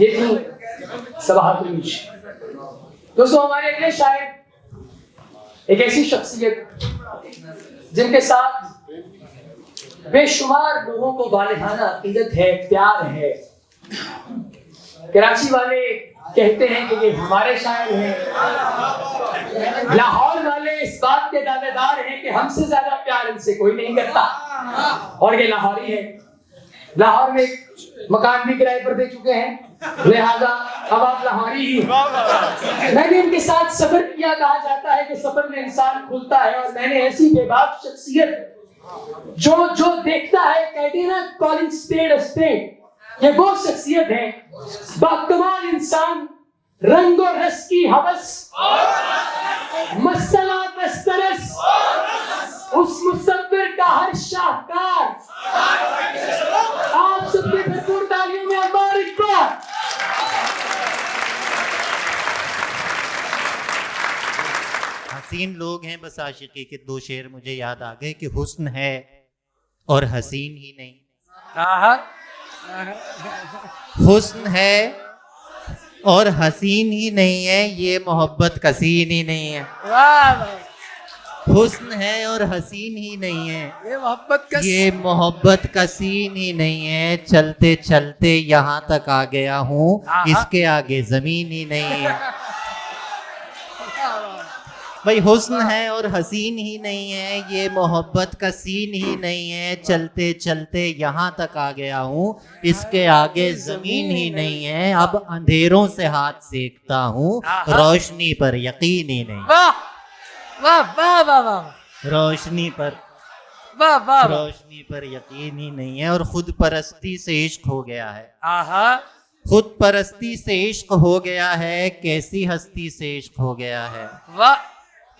ये थी सबाहतुल। दोस्तों, हमारे अगले शायर एक ऐसी शख्सियत जिनके साथ बेशुमार लोगों को वालिहाना अकीदत है, प्यार है। कराची वाले कहते हैं कि ये हमारे शायर हैं। लाहौर वाले इस बात के दावेदार हैं कि हमसे ज्यादा प्यार इनसे कोई नहीं करता, और ये लाहौरी है। लाहौर में मकान भी किराए पर दे चुके हैं, लिहाजा अब आप लाहौरी ही। मैंने इनके साथ सफर किया। कहा जाता है कि सफर में इंसान खुलता है, और मैंने ऐसी बेबाक शख्सियत जो देखता है, कहते हैं ना कॉलिंग स्पेड अ स्पेड, ये वो शख्सियत है। बाकमाल इंसान, रंग और रस की हवस, मसला मस्तरस, उस मुसव्विर का हर शाहकार। आप सबके भरपूर तालियों में मुबारकबाद। हसीन लोग हैं, बस आशिकी के दो शेर मुझे याद आ गए कि हुस्न है और हसीन ही नहीं। हुस्न है और हसीन ही नहीं है, ये मोहब्बत कसीन ही नहीं है। हुस्न है और हसीन ही नहीं है, ये मोहब्बत कसीन ही नहीं है। चलते चलते यहाँ तक आ गया हूँ, इसके आगे जमीन ही नहीं है। भाई हुस्न है और हसीन ही नहीं है, ये मोहब्बत का सीन ही नहीं है। चलते चलते यहाँ तक आ गया हूँ, इसके आगे जमीन ही नहीं है। अब अंधेरों से हाथ सेकता हूँ, रोशनी पर यकीन ही नहीं। वाह वाह वाह वाह वाह, रोशनी पर वाह वाह, रोशनी पर यकीन ही नहीं है। और खुद परस्ती से इश्क हो गया है। आहा, खुद परस्ती से इश्क हो गया है, कैसी हस्ती से इश्क हो गया है। वाह,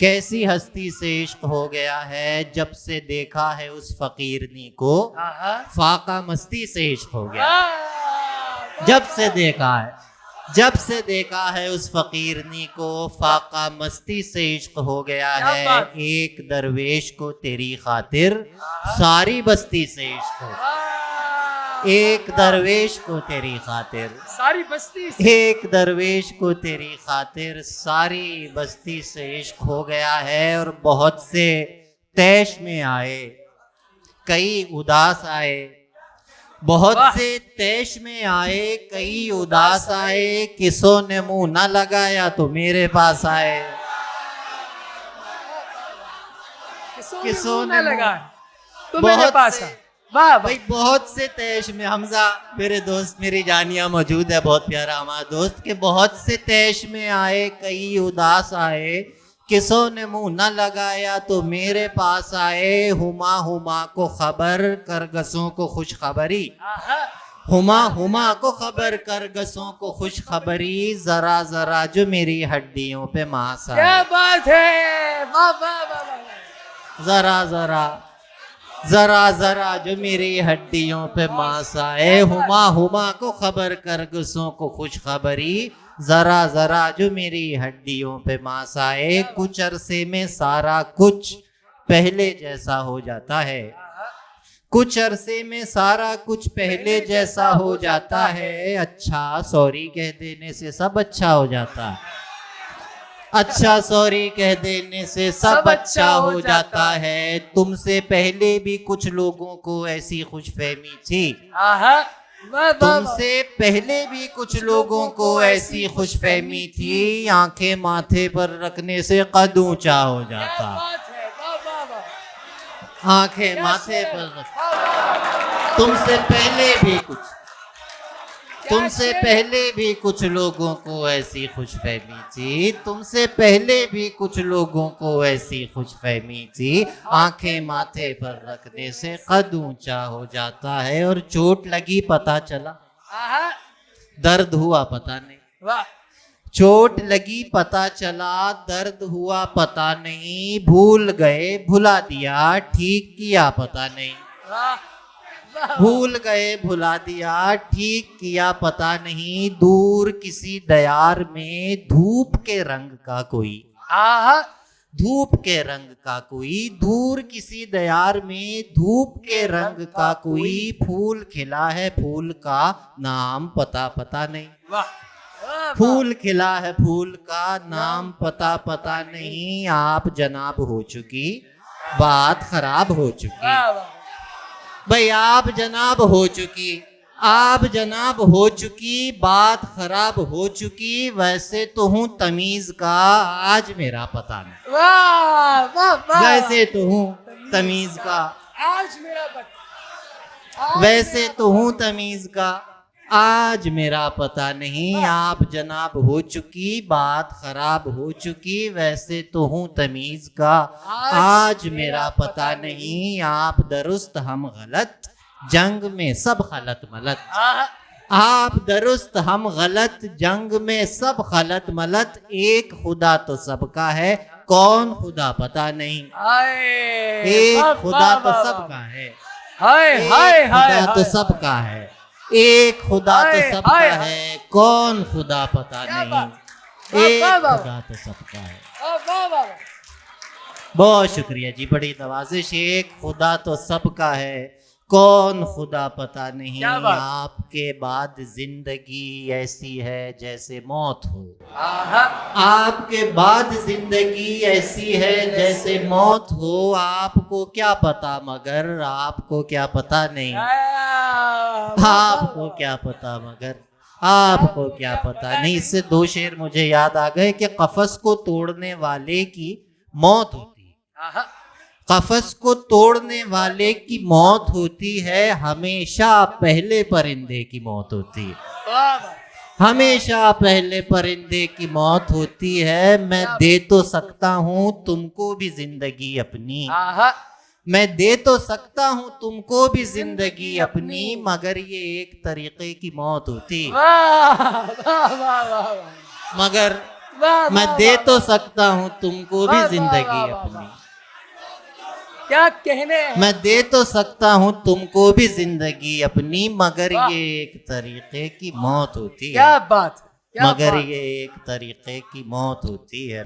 कैसी हस्ती से इश्क हो गया है, जब से देखा है उस फकीरनी को, आहा, फाका मस्ती से इश्क हो गया। वाह, जब से देखा है, जब से देखा है उस फकीरनी को, फाका मस्ती से इश्क हो गया क्या है। बात। एक दरवेश को तेरी खातिर सारी बस्ती से इश्क हो गया। वाह, एक दरवेश को तेरी खातिर, सारी बस्ती से, एक दरवेश को तेरी खातिर सारी बस्ती से इश्क हो गया है। और बहुत से तैश में आए, कई उदास आए। बहुत से तैश में आए, कई उदास आए। किसों ने मुंह न लगाया तो मेरे पास आए। किसों ने लगा तो बहुत मेरे पास से- आ। वाह भाई भाई, बहुत से तैश में, हमजा मेरे दोस्त, मेरी जानिया मौजूद है, बहुत प्यारा हमारा दोस्त, के बहुत से तैश में आए, कई उदास आए। किसों ने मुंह न लगाया तो मेरे पास आए। हुमा हुमा को खबर कर गसों को खुश खबरी, हुमा हुमा को खबर कर गसों को खुश खबरी। जरा जरा जो मेरी हड्डियों पे मांस क्या आए। बात है, वाह वाह वाह वाह, जरा जरा, जरा जरा जो मेरी हड्डियों पे मांस आए। हुमा हुमा को खबर कर गुस्सों को खुश खबरी। जरा जरा जो मेरी हड्डियों पे मांस आए। कुछ अरसे में सारा कुछ पहले जैसा हो जाता है। कुछ अरसे में सारा कुछ पहले जैसा हो जाता है। अच्छा सॉरी कह देने से सब अच्छा हो जाता है। अच्छा सॉरी कह देने से सब अच्छा हो जाता है। तुमसे पहले भी कुछ लोगों को ऐसी खुशफहमी थी। आहा, वाह वाह वाह, तुमसे पहले भी कुछ लोगों को ऐसी खुशफहमी थी। आंखें माथे पर रखने से कद ऊंचा हो क्या जाता। बात है, वाह वाह वाह, आंखें माथे पर रख, तुमसे पहले भी कुछ, तुमसे पहले भी कुछ लोगों को ऐसी खुशफहमी थी। तुमसे पहले भी कुछ लोगों को ऐसी खुशफहमी थी। आंखें माथे पर रखने से कद ऊंचा हो जाता है। और चोट लगी पता चला, आहा, दर्द हुआ पता नहीं। वाह, चोट लगी पता चला, दर्द हुआ पता नहीं। भूल गए भुला दिया, ठीक किया पता नहीं। वाह, वाह, भूल गए भुला दिया, ठीक किया पता नहीं। दूर किसी दयार में धूप के रंग का कोई, आहा, धूप के रंग का कोई, दूर किसी दयार में धूप के रंग का कोई, फूल खिला है फूल का नाम पता पता नहीं। वाह वाह फूल खिला है फूल का नाम पता पता नहीं, आप जनाब हो चुकी बात खराब हो चुकी। वाह वाह भाई आप जनाब हो चुकी, आप जनाब हो चुकी, बात खराब हो चुकी, वैसे तो हूँ तमीज का आज मेरा पता नहीं। वाह वाह वाह वैसे तो हूँ तमीज का, आज मेरा पता वैसे तो हूँ तमीज का, आज मेरा पता नहीं। आप जनाब हो चुकी, बात खराब हो चुकी, वैसे तो हूँ तमीज का, आज मेरा पता नहीं। आप दुरुस्त हम गलत, जंग में सब खलत मलत। आप दुरुस्त हम गलत, जंग में सब खलत मलत, एक खुदा तो सबका है, कौन खुदा पता नहीं। एक खुदा तो सबका है, हाय हाय एक हाय खुदा तो सबका है, एक खुदा तो हाय, सबका हाय, है, कौन खुदा पता क्या नहीं। वाह, एक वाह, वाह। खुदा तो सबका है। वाह वाह बहुत शुक्रिया जी, बड़ी नवाजिश। एक खुदा तो सबका है, कौन खुदा पता नहीं। क्या बात। आपके बाद जिंदगी ऐसी है जैसे मौत हो, आहा आपके बाद जिंदगी ऐसी है जैसे मौत हो, आपको क्या पता मगर आपको क्या पता नहीं। आपको क्या पता मगर आपको क्या पता नहीं। इससे दो शेर मुझे याद आ गए कि कफस को तोड़ने वाले की मौत होती है, आहा कफस को तोड़ने वाले की मौत होती है, हमेशा पहले परिंदे की मौत होती है, वाह वाह हमेशा पहले परिंदे की मौत होती है। मैं दे तो सकता हूँ तुमको भी जिंदगी अपनी, आहा मैं दे तो सकता हूँ तुमको भी जिंदगी अपनी, मगर ये एक तरीके की मौत होती, वाह वाह वाह वाह मगर वाह मैं वाह, दे वाह, तो सकता हूँ तुमको भी वाह, जिंदगी वाह, वाह, अपनी, क्या कहने हैं? मैं दे तो सकता हूँ तुमको भी जिंदगी अपनी, मगर वाह। ये एक तरीके की मौत होती क्या है, बात क्या मगर बात। ये एक तरीके की मौत होती है।